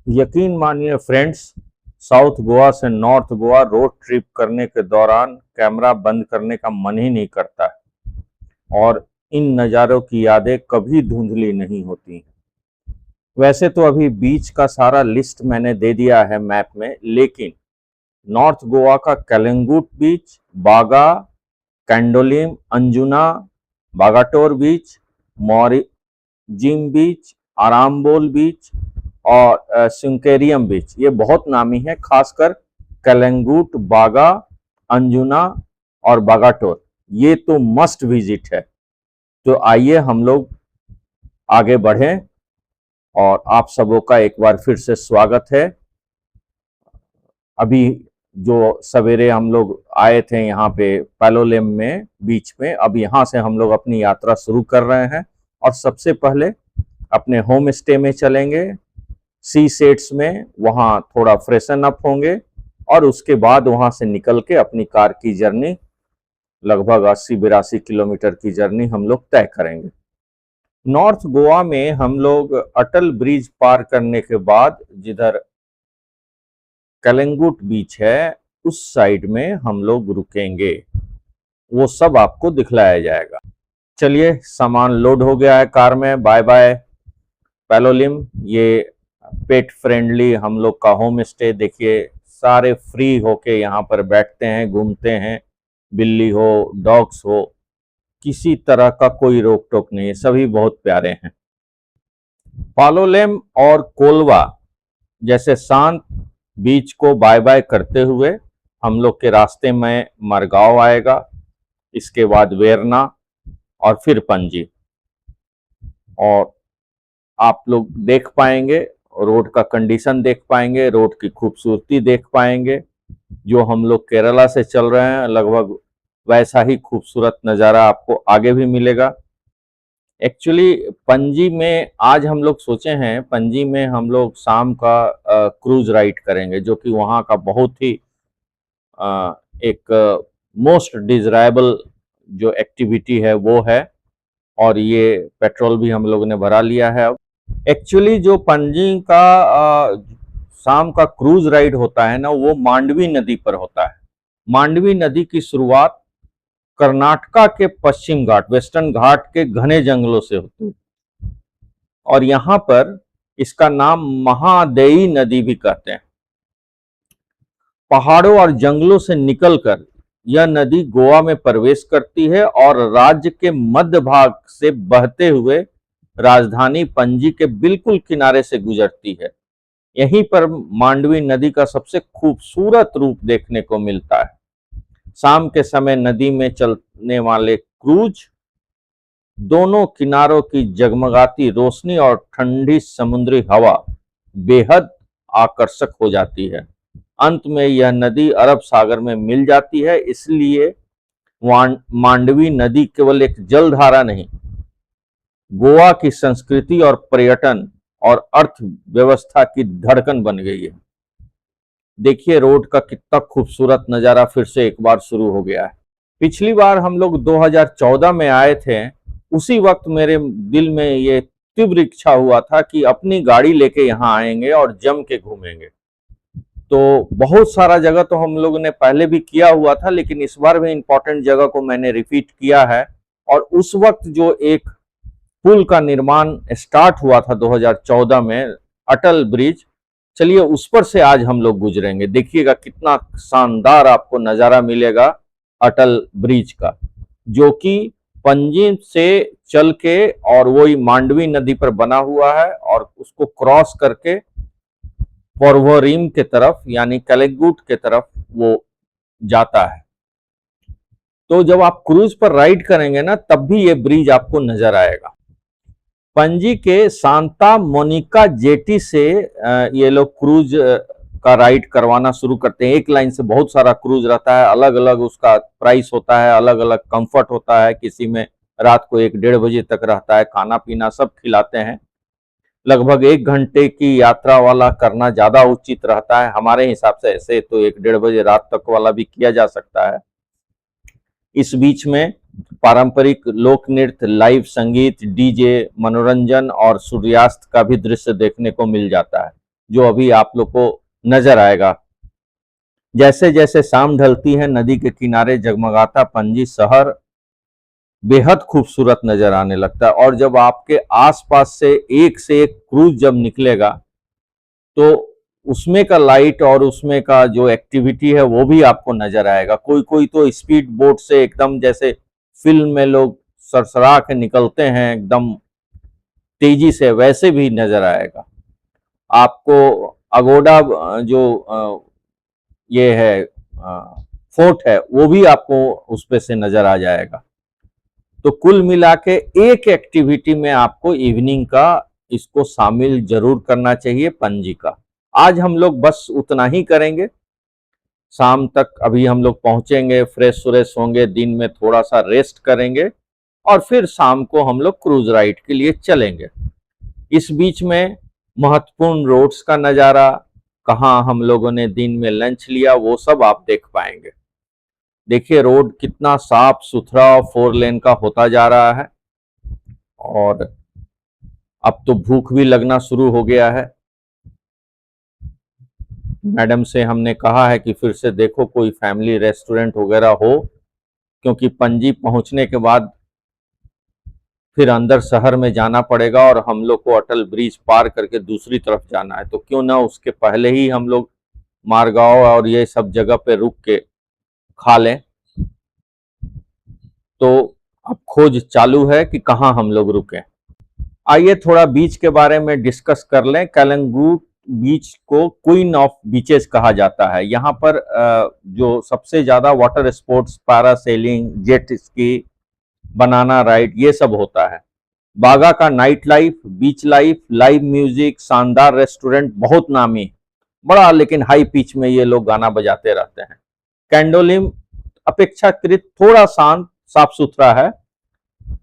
यकीन मानिए friends, south Goa से नॉर्थ गोवा रोड ट्रिप करने के दौरान कैमरा बंद करने का मन ही नहीं करता है और इन नज़ारों की यादें कभी धुंधली नहीं होती। वैसे तो अभी बीच का सारा लिस्ट मैंने दे दिया है मैप में, लेकिन नॉर्थ गोवा का कलिंगुट बीच, बागा, कैंडोलिम, अंजुना, बागाटोर बीच, मौरी जिम बीच, आरामबोल बीच और सिंकेरियम बीच, ये बहुत नामी है। खासकर कलंगूट, बागा, अंजुना और बागाटोर, ये तो मस्ट विजिट है। तो आइए हम लोग आगे बढ़ें और आप सबों का एक बार फिर से स्वागत है। अभी जो सवेरे हम लोग आए थे यहाँ पे पैलोलेम में बीच में, अब यहाँ से हम लोग अपनी यात्रा शुरू कर रहे हैं और सबसे पहले अपने होम स्टे में चलेंगे, सी सेट्स में, वहाँ थोड़ा फ्रेशन अप होंगे और उसके बाद वहाँ से निकल के अपनी कार की जर्नी, लगभग 80-82 किलोमीटर की जर्नी हम लोग तय करेंगे। नॉर्थ गोवा में हम लोग अटल ब्रिज पार करने के बाद जिधर कलिंगुट बीच है, उस साइड में हम लोग रुकेंगे, वो सब आपको दिखलाया जाएगा। चलिए, सामान लोड हो गया है कार में। Bye bye Palolem. ये पेट फ्रेंडली हम लोग का होम स्टे, देखिए सारे फ्री होके यहाँ पर बैठते हैं, घूमते हैं, बिल्ली हो, डॉग्स हो, किसी तरह का कोई रोक टोक नहीं है, सभी बहुत प्यारे हैं। पालोलेम और कोलवा जैसे शांत बीच को बाय बाय करते हुए हम लोग के रास्ते में मरगांव आएगा, इसके बाद वेरना और फिर पणजी। और आप लोग देख पाएंगे, रोड का कंडीशन देख पाएंगे, रोड की खूबसूरती देख पाएंगे। जो हम लोग केरला से चल रहे हैं, लगभग वैसा ही खूबसूरत नज़ारा आपको आगे भी मिलेगा। एक्चुअली पणजी में आज हम लोग सोचे हैं, पणजी में हम लोग शाम का क्रूज राइड करेंगे, जो कि वहाँ का बहुत ही एक मोस्ट डिज़ायरेबल जो एक्टिविटी है वो है। और ये पेट्रोल भी हम लोगों ने भरा लिया है। अब एक्चुअली जो पणजी का शाम का क्रूज राइड होता है ना, वो मांडवी नदी पर होता है। मांडवी नदी की शुरुआत कर्नाटका के पश्चिम घाट, वेस्टर्न घाट के घने जंगलों से होती है और यहाँ पर इसका नाम महादेई नदी भी कहते हैं। पहाड़ों और जंगलों से निकलकर यह नदी गोवा में प्रवेश करती है और राज्य के मध्य भाग से बहते हुए राजधानी पणजी के बिल्कुल किनारे से गुजरती है। यहीं पर मांडवी नदी का सबसे खूबसूरत रूप देखने को मिलता है। शाम के समय नदी में चलने वाले क्रूज दोनों किनारों की जगमगाती रोशनी और ठंडी समुद्री हवा बेहद आकर्षक हो जाती है। अंत में यह नदी अरब सागर में मिल जाती है। इसलिए मांडवी नदी केवल एक जलधारा नहीं, गोवा की संस्कृति और पर्यटन और अर्थव्यवस्था की धड़कन बन गई है। देखिए रोड का कितना खूबसूरत नज़ारा फिर से एक बार शुरू हो गया है। पिछली बार हम लोग 2014 में आए थे, उसी वक्त मेरे दिल में ये तीव्र इच्छा हुआ था कि अपनी गाड़ी लेके यहाँ आएंगे और जम के घूमेंगे। तो बहुत सारा जगह तो हम लोगों ने पहले भी किया हुआ था, लेकिन इस बार भी इम्पोर्टेंट जगह को मैंने रिपीट किया है। और उस वक्त जो एक पुल का निर्माण स्टार्ट हुआ था 2014 में, अटल ब्रिज, चलिए उस पर से आज हम लोग गुजरेंगे। देखिएगा कितना शानदार आपको नज़ारा मिलेगा अटल ब्रिज का, जो कि पणजी से चल के और वही मांडवी नदी पर बना हुआ है और उसको क्रॉस करके पोरवोरिम के तरफ यानी कलिंगुट के तरफ वो जाता है। तो जब आप क्रूज पर राइड करेंगे ना, तब भी ये ब्रिज आपको नजर आएगा। पणजी के सांता मोनिका जेटी से ये लोग क्रूज का राइड करवाना शुरू करते हैं। एक लाइन से बहुत सारा क्रूज रहता है, अलग अलग उसका प्राइस होता है, अलग अलग कंफर्ट होता है। किसी में रात को 1-1:30 बजे तक रहता है, खाना पीना सब खिलाते हैं। लगभग 1 घंटे की यात्रा वाला करना ज्यादा उचित रहता है हमारे हिसाब से। ऐसे तो 1-1:30 बजे रात तक वाला भी किया जा सकता है। इस बीच में पारंपरिक लोक नृत्य, लाइव संगीत, डीजे, मनोरंजन और सूर्यास्त का भी दृश्य देखने को मिल जाता है। जो अभी आप लोग को नजर आएगा। जैसे जैसे शाम ढलती है, नदी के किनारे जगमगाता पणजी शहर बेहद खूबसूरत नजर आने लगता है। और जब आपके आसपास से एक क्रूज जब निकलेगा, तो उसमें का लाइट और उसमें का जो एक्टिविटी है वो भी आपको नजर आएगा। कोई कोई तो स्पीड बोट से एकदम जैसे फिल्म में लोग सरसरा के निकलते हैं एकदम तेजी से, वैसे भी नजर आएगा आपको। अगोडा जो ये है फोर्ट है, वो भी आपको उस पे से नजर आ जाएगा। तो कुल मिला के एक एक्टिविटी में आपको इवनिंग का इसको शामिल जरूर करना चाहिए पणजी का। आज हम लोग बस उतना ही करेंगे। शाम तक अभी हम लोग पहुंचेंगे, फ्रेश व्रेश होंगे, दिन में थोड़ा सा रेस्ट करेंगे और फिर शाम को हम लोग क्रूज राइड के लिए चलेंगे। इस बीच में महत्वपूर्ण रोड्स का नज़ारा, कहाँ हम लोगों ने दिन में लंच लिया, वो सब आप देख पाएंगे। देखिए रोड कितना साफ सुथरा और 4 लेन का होता जा रहा है। और अब तो भूख भी लगना शुरू हो गया है। मैडम से हमने कहा है कि फिर से देखो कोई फैमिली रेस्टोरेंट वगैरह हो, क्योंकि पणजी पहुंचने के बाद फिर अंदर शहर में जाना पड़ेगा और हम लोग को अटल ब्रिज पार करके दूसरी तरफ जाना है। तो क्यों ना उसके पहले ही हम लोग मारगांव और ये सब जगह पे रुक के खा लें। तो अब खोज चालू है कि कहाँ हम लोग रुकें। आइए थोड़ा बीच के बारे में डिस्कस कर लें। कलंगूट बीच को क्वीन ऑफ बीचेस कहा जाता है। यहाँ पर जो सबसे ज्यादा water sports, parasailing, jet ski, banana ride, ये सब होता है। बागा का नाइट लाइफ, बीच लाइफ, लाइव म्यूजिक, शानदार रेस्टोरेंट, बहुत नामी, बड़ा लेकिन हाई पिच में ये लोग गाना बजाते रहते हैं। कैंडोलिम अपेक्षाकृत थोड़ा शांत, साफ सुथरा है।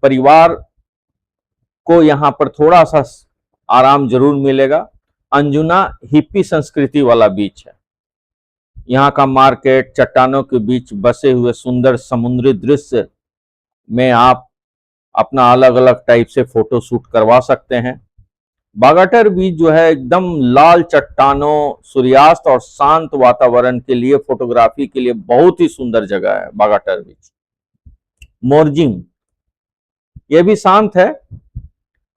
परिवार को यहाँ पर थोड़ा सा आराम जरूर मिलेगा। अंजुना हिप्पी संस्कृति वाला बीच है। यहाँ का मार्केट, चट्टानों के बीच बसे हुए सुंदर समुद्री दृश्य में आप अपना अलग अलग टाइप से फोटो शूट करवा सकते हैं। बागाटर बीच जो है एकदम लाल चट्टानों, सूर्यास्त और शांत वातावरण के लिए, फोटोग्राफी के लिए बहुत ही सुंदर जगह है बागाटर बीच। मोरजिंग ये भी शांत है।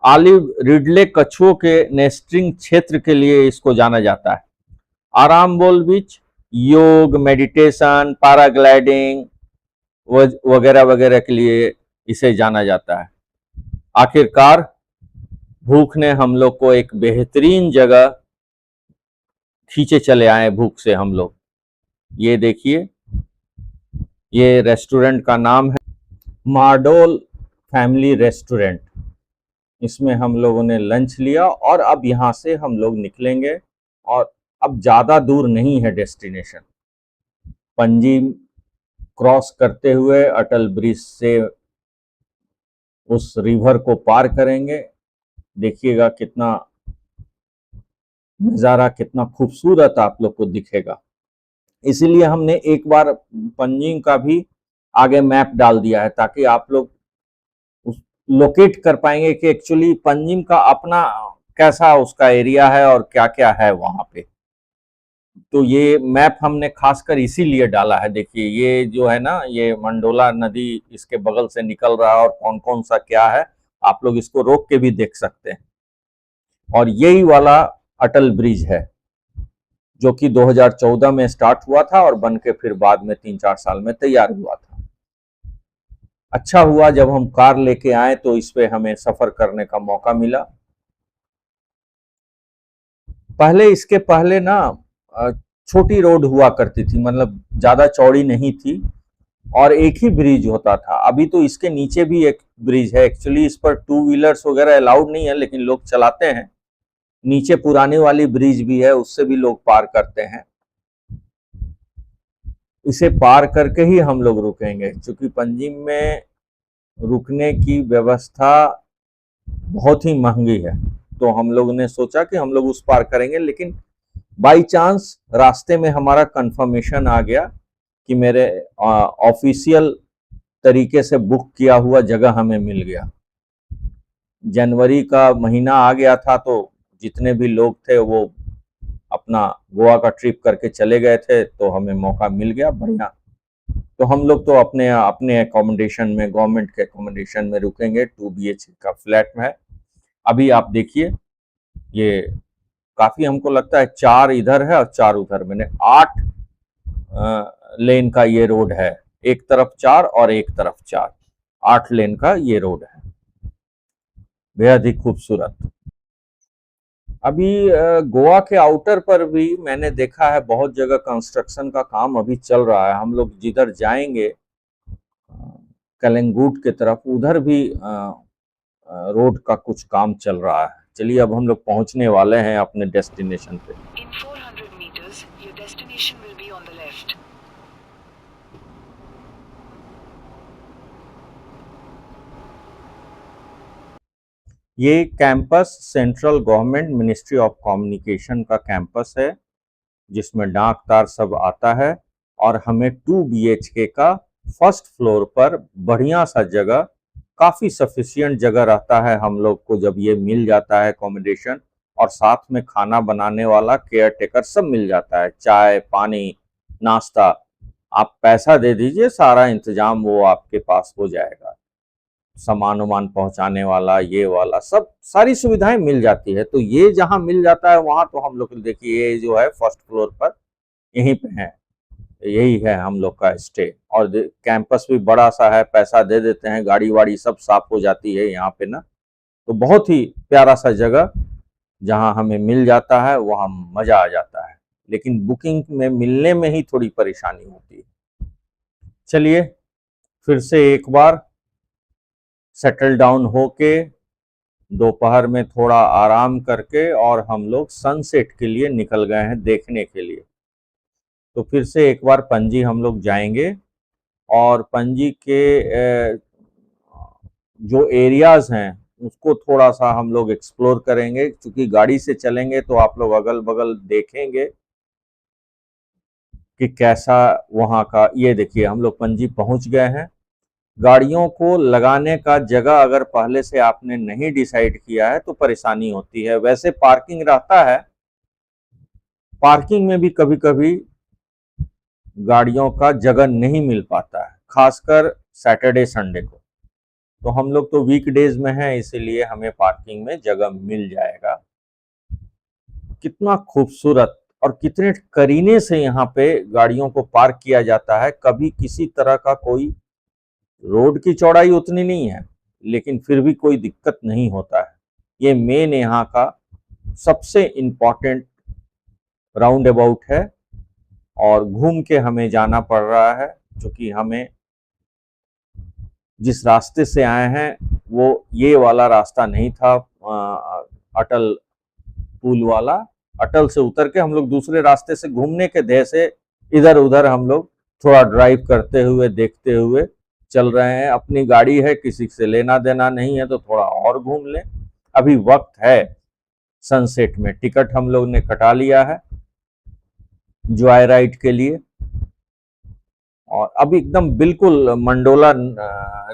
ऑलिव रिडले कछुओं के नेस्टिंग क्षेत्र के लिए इसको जाना जाता है। आरामबोल बीच योग, मेडिटेशन, पैराग्लाइडिंग वगैरह वगैरह के लिए इसे जाना जाता है। आखिरकार भूख ने हम लोग को एक बेहतरीन जगह खींचे चले आए। भूख से हम लोग, ये देखिए, ये रेस्टोरेंट का नाम है मार्डोल फैमिली रेस्टोरेंट। इसमें हम लोगों ने लंच लिया और अब यहाँ से हम लोग निकलेंगे। और अब ज़्यादा दूर नहीं है डेस्टिनेशन। पणजी क्रॉस करते हुए अटल ब्रिज से उस रिवर को पार करेंगे। देखिएगा कितना नज़ारा, कितना खूबसूरत आप लोग को दिखेगा। इसीलिए हमने एक बार पणजी का भी आगे मैप डाल दिया है, ताकि आप लोग लोकेट कर पाएंगे कि एक्चुअली पणजी का अपना कैसा उसका एरिया है और क्या क्या है वहां पे। तो ये मैप हमने खासकर इसीलिए डाला है। देखिए ये जो है ना, ये मंडोला नदी इसके बगल से निकल रहा है और कौन कौन सा क्या है, आप लोग इसको रोक के भी देख सकते हैं। और यही वाला अटल ब्रिज है जो कि 2014 में स्टार्ट हुआ था और बन के फिर बाद में 3-4 साल में तैयार हुआ था। अच्छा हुआ जब हम कार लेके आए तो इस पे हमें सफर करने का मौका मिला। पहले इसके पहले ना छोटी रोड हुआ करती थी, मतलब ज्यादा चौड़ी नहीं थी और एक ही ब्रिज होता था। अभी तो इसके नीचे भी एक ब्रिज है। एक्चुअली इस पर 2 व्हीलर्स वगैरह अलाउड नहीं है, लेकिन लोग चलाते हैं। नीचे पुरानी वाली ब्रिज भी है, उससे भी लोग पार करते हैं। इसे पार करके ही हम लोग रुकेंगे, क्योंकि पणजी में रुकने की व्यवस्था बहुत ही महंगी है। तो हम लोग ने सोचा कि हम लोग उस पार करेंगे, लेकिन बाई चांस रास्ते में हमारा कंफर्मेशन आ गया कि मेरे ऑफिशियल तरीके से बुक किया हुआ जगह हमें मिल गया। जनवरी का महीना आ गया था, तो जितने भी लोग थे वो अपना गोवा का ट्रिप करके चले गए थे, तो हमें मौका मिल गया बढ़िया। तो हम लोग तो अपने अपने अकोमोडेशन में, गवर्नमेंट के अकोमोडेशन में रुकेंगे। 2 BHK का फ्लैट में है। अभी आप देखिए, ये काफी हमको लगता है 4 इधर है और 4 उधर, मैंने 8 लेन का ये रोड है। एक तरफ 4 और एक तरफ 4, 8 लेन का ये रोड है, बेहद ही खूबसूरत। अभी गोवा के आउटर पर भी मैंने देखा है बहुत जगह कंस्ट्रक्शन का काम अभी चल रहा है। हम लोग जिधर जाएंगे कलिंगुट के तरफ, उधर भी रोड का कुछ काम चल रहा है। चलिए अब हम लोग पहुंचने वाले हैं अपने डेस्टिनेशन पे। In 400 meters, your destination will be on the left. ये campus central government ministry of communication का कैंपस है, जिसमें डाक तार सब आता है। और हमें 2 BHK का फर्स्ट फ्लोर पर बढ़िया सा जगह, काफी सफिशिएंट जगह रहता है हम लोग को जब ये मिल जाता है अकोमोडेशन, और साथ में खाना बनाने वाला, केयर टेकर सब मिल जाता है, चाय पानी नाश्ता। आप पैसा दे दीजिए, सारा इंतजाम वो आपके पास हो जाएगा। सामान उमान पहुंचाने वाला, ये वाला सब सारी सुविधाएं मिल जाती है। तो ये जहां मिल जाता है वहां तो हम लोग देखिए, ये जो है फर्स्ट फ्लोर पर यहीं पे है, यही है हम लोग का स्टे। और कैंपस भी बड़ा सा है, पैसा दे देते हैं, गाड़ी वाड़ी सब साफ हो जाती है यहाँ पे ना। तो बहुत ही प्यारा सा जगह, जहाँ हमें मिल जाता है वहाँ मजा आ जाता है। लेकिन बुकिंग में मिलने में ही थोड़ी परेशानी होती है। चलिए फिर से एक बार सेटल डाउन होके, दोपहर में थोड़ा आराम करके, और हम लोग सनसेट के लिए निकल गए हैं देखने के लिए। तो फिर से एक बार पणजी हम लोग जाएंगे, और पणजी के जो एरियाज हैं उसको थोड़ा सा हम लोग एक्सप्लोर करेंगे। क्योंकि गाड़ी से चलेंगे तो आप लोग अगल बगल देखेंगे कि कैसा वहाँ का। ये देखिए हम लोग पणजी पहुँच गए हैं। गाड़ियों को लगाने का जगह अगर पहले से आपने नहीं डिसाइड किया है तो परेशानी होती है। वैसे पार्किंग रहता है, पार्किंग में भी कभी कभी गाड़ियों का जगह नहीं मिल पाता है, खासकर सैटरडे संडे को। तो हम लोग तो वीकडेज में हैं, इसीलिए हमें पार्किंग में जगह मिल जाएगा। कितना खूबसूरत और कितने करीने से यहाँ पे गाड़ियों को पार्क किया जाता है। कभी किसी तरह का कोई, रोड की चौड़ाई उतनी नहीं है लेकिन फिर भी कोई दिक्कत नहीं होता है। ये मेन यहाँ का सबसे इम्पोर्टेंट राउंड अबाउट है, और घूम के हमें जाना पड़ रहा है। क्योंकि हमें जिस रास्ते से आए हैं वो ये वाला रास्ता नहीं था, अटल पुल वाला। अटल से उतर के हम लोग दूसरे रास्ते से घूमने के ध्येय से इधर उधर हम लोग थोड़ा ड्राइव करते हुए, देखते हुए चल रहे हैं। अपनी गाड़ी है, किसी से लेना देना नहीं है, तो थोड़ा और घूम लें। अभी वक्त है सनसेट में। टिकट हम लोग ने कटा लिया है जॉय राइड के लिए, और अभी एकदम बिल्कुल मंडोला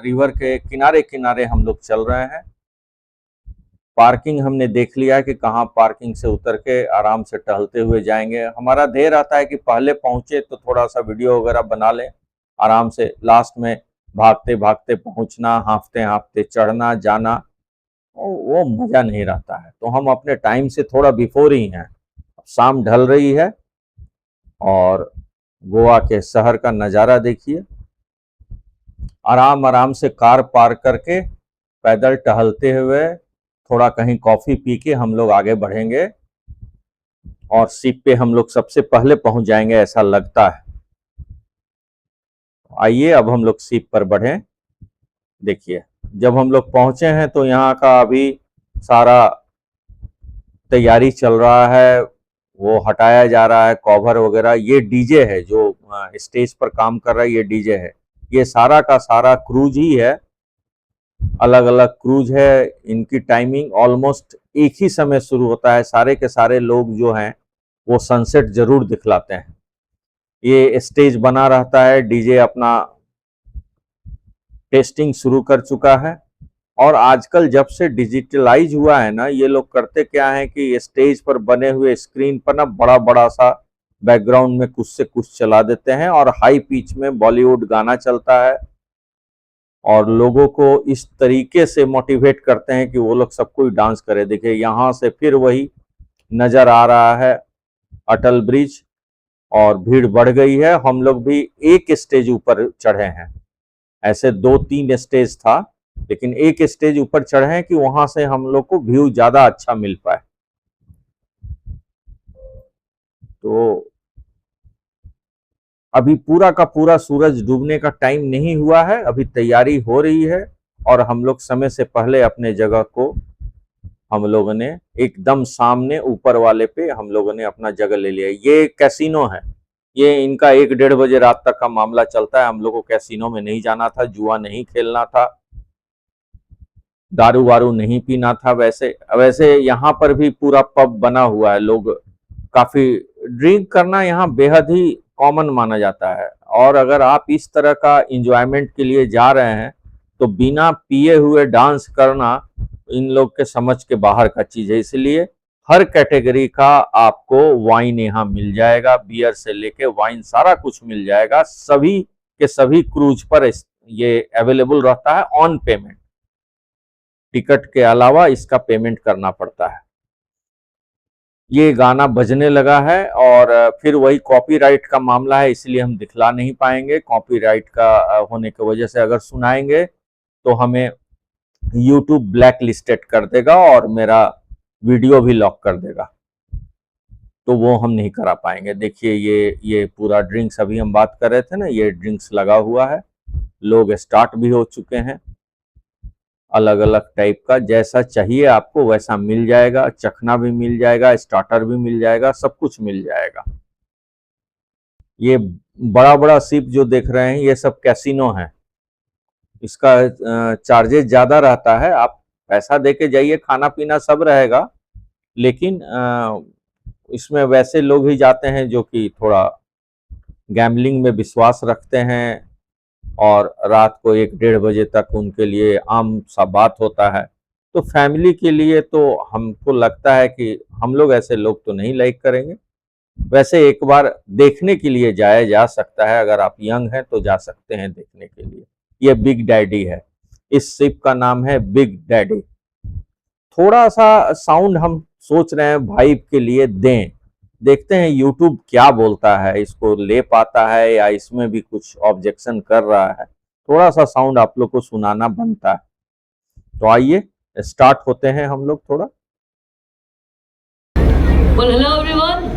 रिवर के किनारे किनारे हम लोग चल रहे हैं। पार्किंग हमने देख लिया है कि कहाँ पार्किंग से उतर के आराम से टहलते हुए जाएंगे। हमारा ध्येय रहता है कि पहले पहुंचे तो थोड़ा सा वीडियो वगैरह बना लें आराम से, लास्ट में भागते भागते पहुंचना, हाँफते हाँफते चढ़ना जाना, वो मजा नहीं रहता है। तो हम अपने टाइम से थोड़ा बिफोर ही हैं। शाम ढल रही है और गोवा के शहर का नज़ारा देखिए। आराम आराम से कार पार्क करके पैदल टहलते हुए, थोड़ा कहीं कॉफी पी के हम लोग आगे बढ़ेंगे, और सीप पे हम लोग सबसे पहले पहुंच जाएंगे ऐसा लगता है। आइए अब हम लोग सीप पर बढ़ें। देखिए जब हम लोग पहुंचे हैं तो यहाँ का अभी सारा तैयारी चल रहा है, वो हटाया जा रहा है कवर वगैरह। ये डीजे है जो स्टेज पर काम कर रहा है, ये डीजे है। ये सारा का सारा क्रूज ही है, अलग अलग क्रूज है। इनकी टाइमिंग ऑलमोस्ट एक ही समय शुरू होता है। सारे के सारे लोग जो हैं वो सनसेट जरूर दिखलाते हैं। ये स्टेज बना रहता है, डीजे अपना टेस्टिंग शुरू कर चुका है। और आजकल जब से डिजिटलाइज हुआ है ना, ये लोग करते क्या है कि स्टेज पर बने हुए स्क्रीन पर ना बड़ा बड़ा सा बैकग्राउंड में कुछ से कुछ चला देते हैं और हाई पिच में बॉलीवुड गाना चलता है और लोगों को इस तरीके से मोटिवेट करते हैं कि वो लोग सब कोई डांस करे। देखिए यहाँ से फिर वही नजर आ रहा है अटल ब्रिज और भीड़ बढ़ गई है। हम लोग भी एक स्टेज ऊपर चढ़े हैं, ऐसे 2-3 स्टेज था लेकिन एक स्टेज ऊपर चढ़े हैं कि वहां से हम लोग को व्यू ज्यादा अच्छा मिल पाए। तो अभी पूरा का पूरा सूरज डूबने का टाइम नहीं हुआ है, अभी तैयारी हो रही है और हम लोग समय से पहले अपने जगह को हम लोगों ने एकदम सामने ऊपर वाले पे हम लोगों ने अपना जगह ले लिया। ये कैसीनो है, ये इनका 1-1:30 बजे रात तक का मामला चलता है। हम लोग को कैसीनो में नहीं जाना था, जुआ नहीं खेलना था, दारू वारू नहीं पीना था। वैसे यहाँ पर भी पूरा पब बना हुआ है, लोग काफी ड्रिंक करना यहाँ बेहद ही कॉमन माना जाता है। और अगर आप इस तरह का एंजॉयमेंट के लिए जा रहे हैं तो बिना पिए हुए डांस करना इन लोग के समझ के बाहर का चीज है। इसलिए हर कैटेगरी का आपको वाइन यहाँ मिल जाएगा, बियर से लेके वाइन सारा कुछ मिल जाएगा। सभी के सभी क्रूज पर ये अवेलेबल रहता है ऑन पेमेंट, टिकट के अलावा इसका पेमेंट करना पड़ता है। ये गाना बजने लगा है और फिर वही कॉपीराइट का मामला है, इसलिए हम दिखला नहीं पाएंगे। कॉपीराइट का होने की वजह से अगर सुनाएंगे तो हमें YouTube ब्लैक लिस्टेड कर देगा और मेरा वीडियो भी लॉक कर देगा, तो वो हम नहीं करा पाएंगे। देखिए ये पूरा ड्रिंक्स, अभी हम बात कर रहे थे ना, ये ड्रिंक्स लगा हुआ है, लोग स्टार्ट भी हो चुके हैं। अलग अलग टाइप का जैसा चाहिए आपको वैसा मिल जाएगा, चखना भी मिल जाएगा, स्टार्टर भी मिल जाएगा, सब कुछ मिल जाएगा। ये बड़ा बड़ा शिप जो देख रहे हैं ये सब कैसीनो है, इसका चार्जेस ज्यादा रहता है। आप पैसा दे के जाइए, खाना पीना सब रहेगा, लेकिन इसमें वैसे लोग ही जाते हैं जो कि थोड़ा गैम्बलिंग में विश्वास रखते हैं और रात को 1-1:30 बजे तक उनके लिए आम सा बात होता है। तो फैमिली के लिए तो हमको लगता है कि हम लोग ऐसे लोग तो नहीं लाइक करेंगे। वैसे एक बार देखने के लिए जाया जा सकता है, अगर आप यंग हैं तो जा सकते हैं देखने के लिए। ये बिग डैडी है, इस शिप का नाम है बिग डैडी। थोड़ा सा साउंड हम सोच रहे हैं वाइब के लिए दें, देखते हैं YouTube क्या बोलता है, इसको ले पाता है या इसमें भी कुछ ऑब्जेक्शन कर रहा है। थोड़ा सा साउंड आप लोग को सुनाना बनता है, तो आइए स्टार्ट होते हैं हम लोग थोड़ा। Well, hello everyone.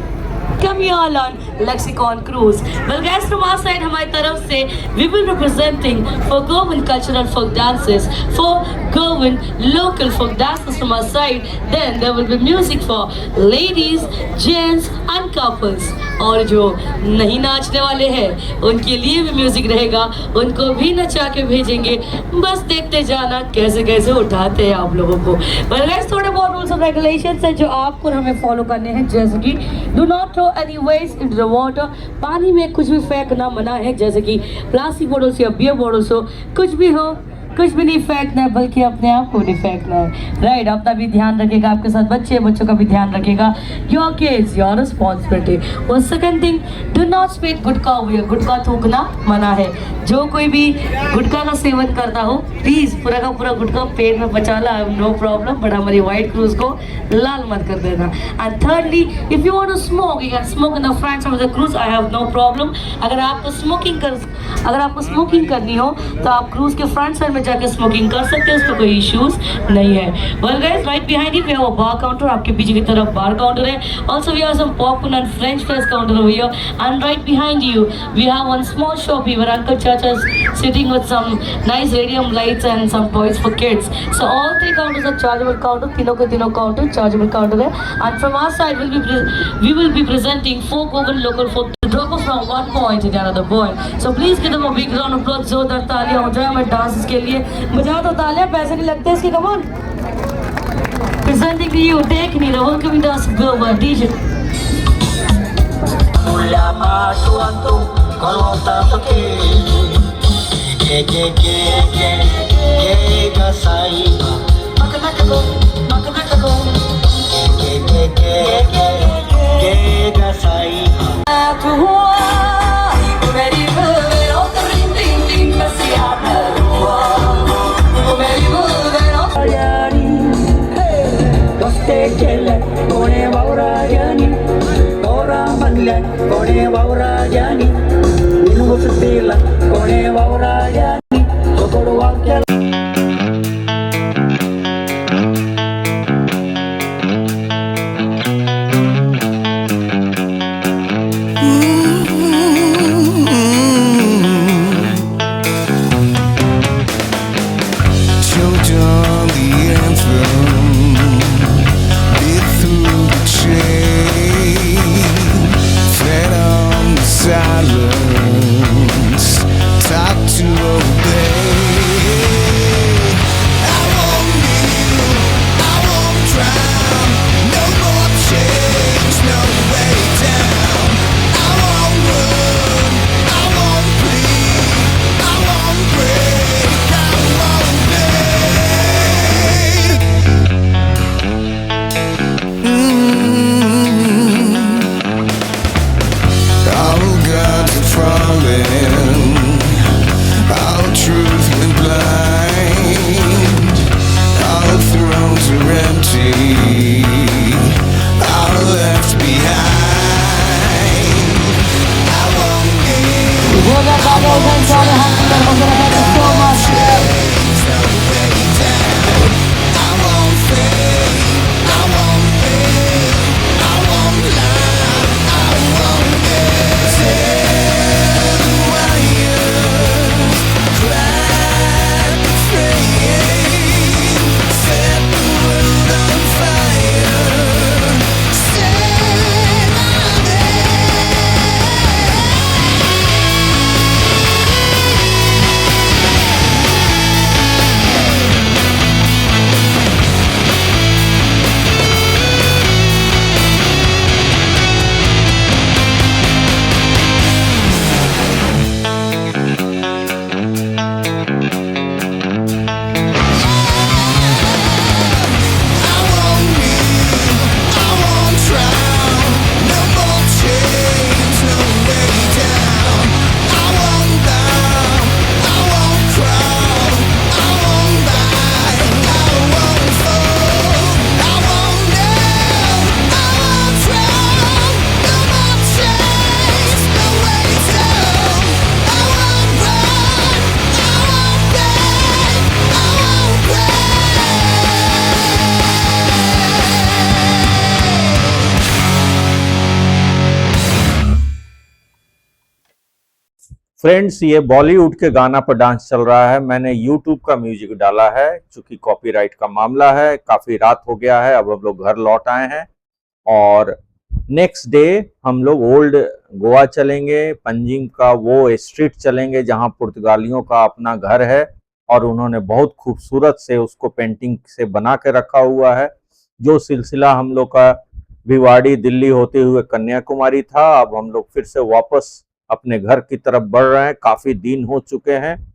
Come here on Lexicon Cruise. Well, guys, from our side, हमारी तरफ से we will be presenting for Goan cultural folk dances, for Goan local folk dances from our side. Then there will be music for ladies, gents and couples. और जो नहीं नाचने वाले हैं उनके लिए भी म्यूजिक रहेगा, उनको भी नचा के भेजेंगे। बस देखते जाना कैसे कैसे उठाते हैं आप लोगों को। Well, guys, थोड़े बहुत रूल्स और रेगुलेशंस हैं जो आपको हमें फॉलो करने हैं, जैसे कि do not throw any waste into the water. पानी में कुछ भी फेंकना मना है, जैसे कि प्लास्टिक बॉटल्स या बियर बॉटल्स हो, कुछ भी हो, कुछ भी नहीं फेंकना है, बल्कि अपने आप को नहीं फेंकना है। राइट, अपना भी ध्यान रखेगा, आपके साथ बच्चों का भी ध्यान रखेगा। Your kids your responsibility. और second thing, do not speak gutkha हुए, गुटखा थूकना मना है। जो कोई भी गुटखा का सेवन करता हो, प्लीज पूरा का पूरा गुटखा पेट में बचा ला, नो प्रॉब्लम, बट हमारी व्हाइट क्रूज को लाल मत कर देना। And thirdly, if you want to smoke, you can smoke in the front of the cruise, I have no problem. अगर आपको स्मोकिंग करनी हो तो आप क्रूज के फ्रंट साइड में जाके स्मोकिंग कर सकते हैं, उसमें कोई इश्यूज नहीं है। Well guys, right behind you we have a bar counter, आपके पीछे की तरफ बार काउंटर है। Also we have some popcorn and French fries counter over here, and right behind you we have one small shop where uncle चाचा is sitting with some nice radium lights and some toys for kids. So all three counters are chargeable counter, तीनों के तीनों counter chargeable counter है। And from our side we will be presenting folk Goan local folk to drop off from one point to another point. So please give them a big round of applause, जोरदार तालियां हो जाए हमारे dances के लिए। बजाओ तो तालियां, पैसे नहीं लगते इसके, come on. Presenting to you, taking it, welcoming to us, Goan DJ. Gega Saiba, Makanakako, Makanakako, Gega Saiba. कोणे वावराजानी गौरा म्हणल्या कोणे वावराजानी विनवसतीला कोणे वावराजानी सोड वाक्याला फ्रेंड्स, ये बॉलीवुड के गाना पर डांस चल रहा है। मैंने यूट्यूब का म्यूजिक डाला है, चूंकि कॉपीराइट का मामला है। काफी रात हो गया है, अब हम लोग घर लौट आए हैं और नेक्स्ट डे हम लोग ओल्ड गोवा चलेंगे। पंजिम का वो स्ट्रीट चलेंगे जहां पुर्तगालियों का अपना घर है और उन्होंने बहुत खूबसूरत से उसको पेंटिंग से बना के रखा हुआ है। जो सिलसिला हम लोग का भिवाड़ी दिल्ली होते हुए कन्याकुमारी था, अब हम लोग फिर से वापस अपने घर की तरफ बढ़ रहे हैं। काफी दिन हो चुके हैं,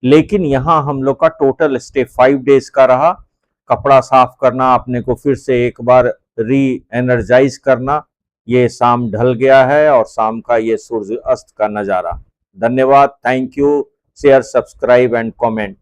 लेकिन यहाँ हम लोग का टोटल स्टे 5 डेज का रहा। कपड़ा साफ करना, अपने को फिर से एक बार री एनर्जाइज करना। ये शाम ढल गया है और शाम का ये सूर्य अस्त का नजारा। धन्यवाद, thank you, share, subscribe and comment.